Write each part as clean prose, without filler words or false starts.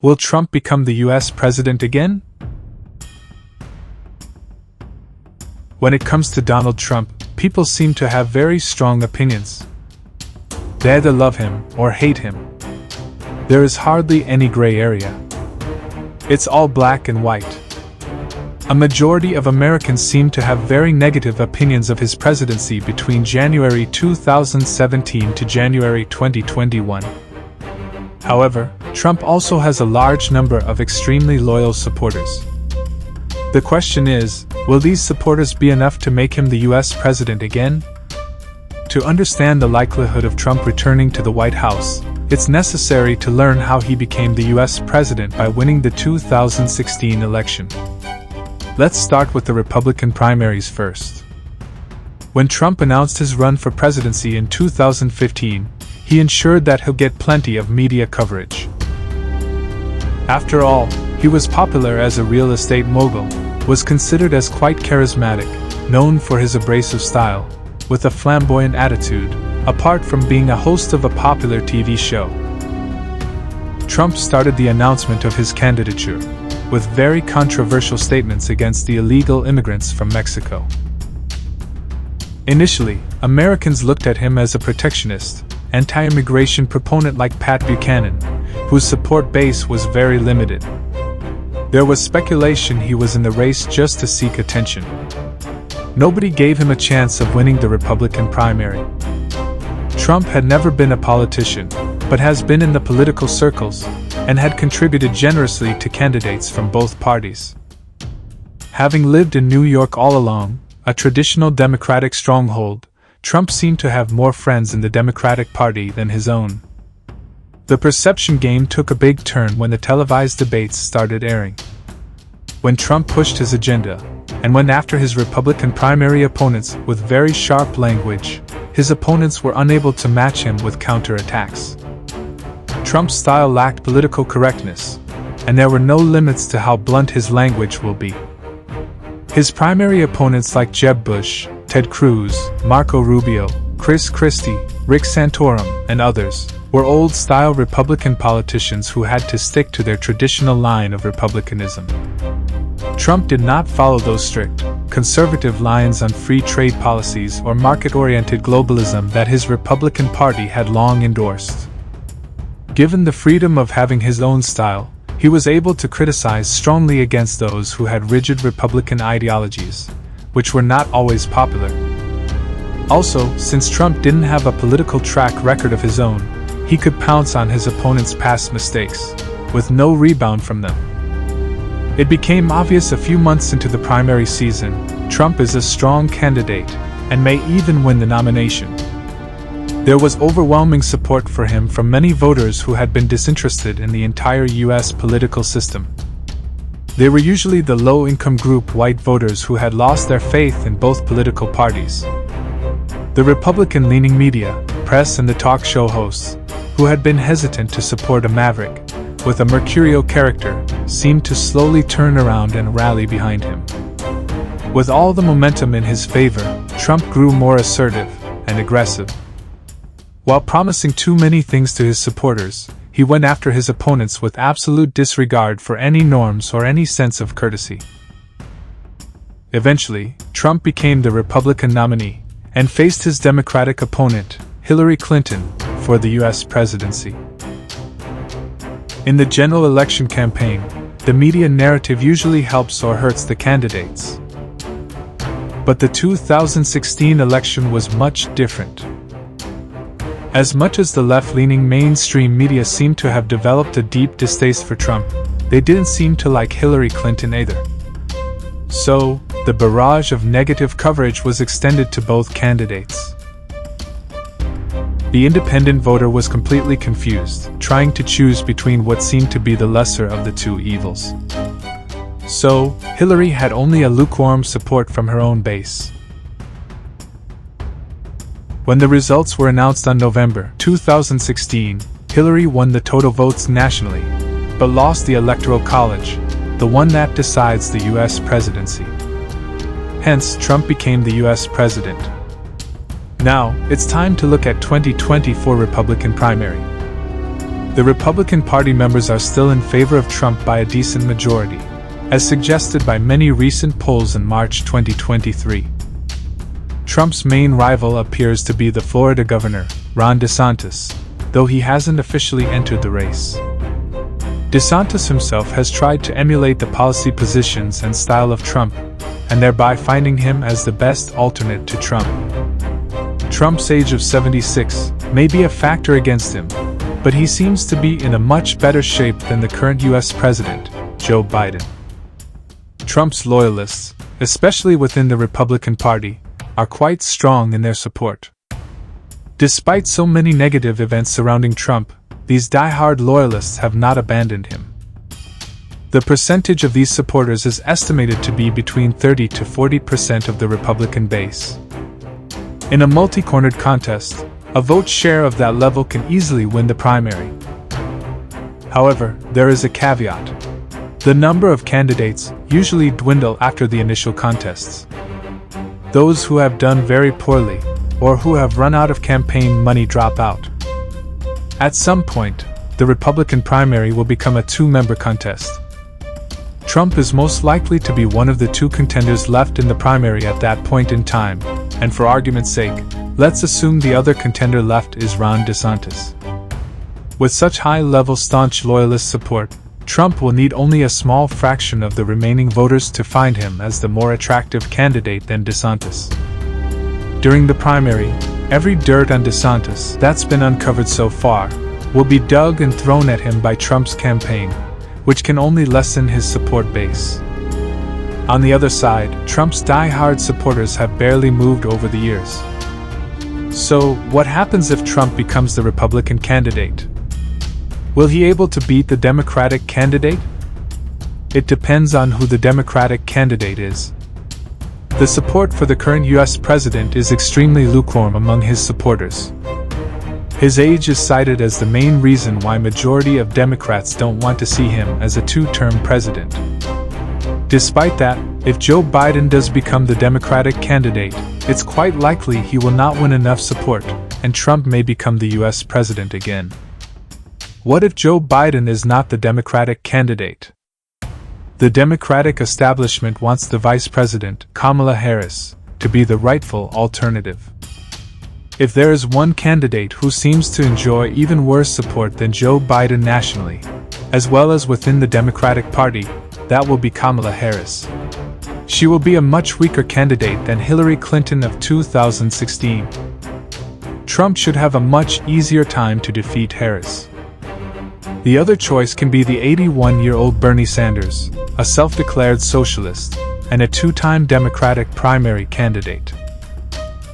Will Trump become the US president again? When it comes to Donald Trump, people seem to have very strong opinions. They either love him or hate him. There is hardly any gray area. It's all black and white. A majority of Americans seem to have very negative opinions of his presidency between January 2017 to January 2021. However, Trump also has a large number of extremely loyal supporters. The question is, will these supporters be enough to make him the US president again? To understand the likelihood of Trump returning to the White House, it's necessary to learn how he became the US president by winning the 2016 election. Let's start with the Republican primaries first. When Trump announced his run for presidency in 2015, he ensured that he'll get plenty of media coverage. After all, he was popular as a real estate mogul, was considered as quite charismatic, known for his abrasive style, with a flamboyant attitude, apart from being a host of a popular TV show. Trump started the announcement of his candidature with very controversial statements against the illegal immigrants from Mexico. Initially, Americans looked at him as a protectionist, anti-immigration proponent like Pat Buchanan, whose support base was very limited. There was speculation he was in the race just to seek attention. Nobody gave him a chance of winning the Republican primary. Trump had never been a politician, but has been in the political circles, and had contributed generously to candidates from both parties. Having lived in New York all along, a traditional Democratic stronghold, Trump seemed to have more friends in the Democratic Party than his own. The perception game took a big turn when the televised debates started airing. When Trump pushed his agenda, and went after his Republican primary opponents with very sharp language, his opponents were unable to match him with counterattacks. Trump's style lacked political correctness, and there were no limits to how blunt his language will be. His primary opponents like Jeb Bush, Ted Cruz, Marco Rubio, Chris Christie, Rick Santorum, and others, were old-style Republican politicians who had to stick to their traditional line of republicanism. Trump did not follow those strict, conservative lines on free trade policies or market-oriented globalism that his Republican Party had long endorsed. Given the freedom of having his own style, he was able to criticize strongly against those who had rigid Republican ideologies, which were not always popular. Also, since Trump didn't have a political track record of his own, he could pounce on his opponent's past mistakes, with no rebound from them. It became obvious a few months into the primary season, Trump is a strong candidate, and may even win the nomination. There was overwhelming support for him from many voters who had been disinterested in the entire US political system. They were usually the low-income group white voters who had lost their faith in both political parties. The Republican-leaning media, press and the talk show hosts, who had been hesitant to support a maverick with a mercurial character, seemed to slowly turn around and rally behind him. With all the momentum in his favor, Trump grew more assertive and aggressive. While promising too many things to his supporters, he went after his opponents with absolute disregard for any norms or any sense of courtesy. Eventually, Trump became the Republican nominee and faced his Democratic opponent, Hillary Clinton, for the US presidency. In the general election campaign, the media narrative usually helps or hurts the candidates. But the 2016 election was much different. As much as the left-leaning mainstream media seemed to have developed a deep distaste for Trump, they didn't seem to like Hillary Clinton either. So, the barrage of negative coverage was extended to both candidates. The independent voter was completely confused, trying to choose between what seemed to be the lesser of the two evils. So, Hillary had only a lukewarm support from her own base. When the results were announced on November 2016, Hillary won the total votes nationally, but lost the Electoral College, the one that decides the US presidency. Hence, Trump became the US president. Now, it's time to look at 2024 Republican primary. the Republican Party members are still in favor of Trump by a decent majority, as suggested by many recent polls in March 2023. Trump's main rival appears to be the Florida governor, Ron Desantis, though he hasn't officially entered the race. DeSantis himself has tried to emulate the policy positions and style of Trump, and thereby finding him as the best alternate to Trump. Trump's age of 76 may be a factor against him, but he seems to be in a much better shape than the current US President, Joe Biden. Trump's loyalists, especially within the Republican Party, are quite strong in their support. Despite so many negative events surrounding Trump, these die-hard loyalists have not abandoned him. The percentage of these supporters is estimated to be between 30 to 40% of the Republican base. In a multi-cornered contest, a vote share of that level can easily win the primary. However, there is a caveat. The number of candidates usually dwindle after the initial contests. Those who have done very poorly, or who have run out of campaign money, drop out. At some point, the Republican primary will become a two-member contest. Trump is most likely to be one of the two contenders left in the primary at that point in time, and for argument's sake, let's assume the other contender left is Ron DeSantis. With such high-level staunch loyalist support, Trump will need only a small fraction of the remaining voters to find him as the more attractive candidate than DeSantis. During the primary, every dirt on DeSantis that's been uncovered so far will be dug and thrown at him by Trump's campaign, which can only lessen his support base. On the other side, Trump's die-hard supporters have barely moved over the years. So, what happens if Trump becomes the Republican candidate? Will he be able to beat the Democratic candidate? It depends on who the Democratic candidate is. The support for the current US president is extremely lukewarm among his supporters. His age is cited as the main reason why majority of Democrats don't want to see him as a two-term president. Despite that, if Joe Biden does become the Democratic candidate, it's quite likely he will not win enough support, and Trump may become the US president again. What if Joe Biden is not the Democratic candidate? The Democratic establishment wants the Vice President, Kamala Harris, to be the rightful alternative. If there is one candidate who seems to enjoy even worse support than Joe Biden nationally, as well as within the Democratic Party, that will be Kamala Harris. She will be a much weaker candidate than Hillary Clinton of 2016. Trump should have a much easier time to defeat Harris. The other choice can be the 81-year-old Bernie Sanders, a self-declared socialist, and a two-time Democratic primary candidate.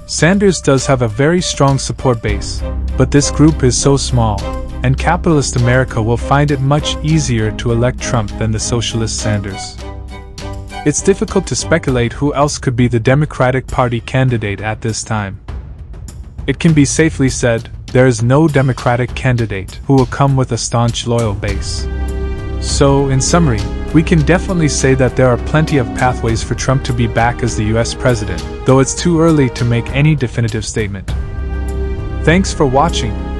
Sanders does have a very strong support base, but this group is so small, and capitalist America will find it much easier to elect Trump than the socialist Sanders. It's difficult to speculate who else could be the Democratic Party candidate at this time. It can be safely said, there is no Democratic candidate who will come with a staunch loyal base. So, in summary, we can definitely say that there are plenty of pathways for Trump to be back as the US president, though it's too early to make any definitive statement. Thanks for watching.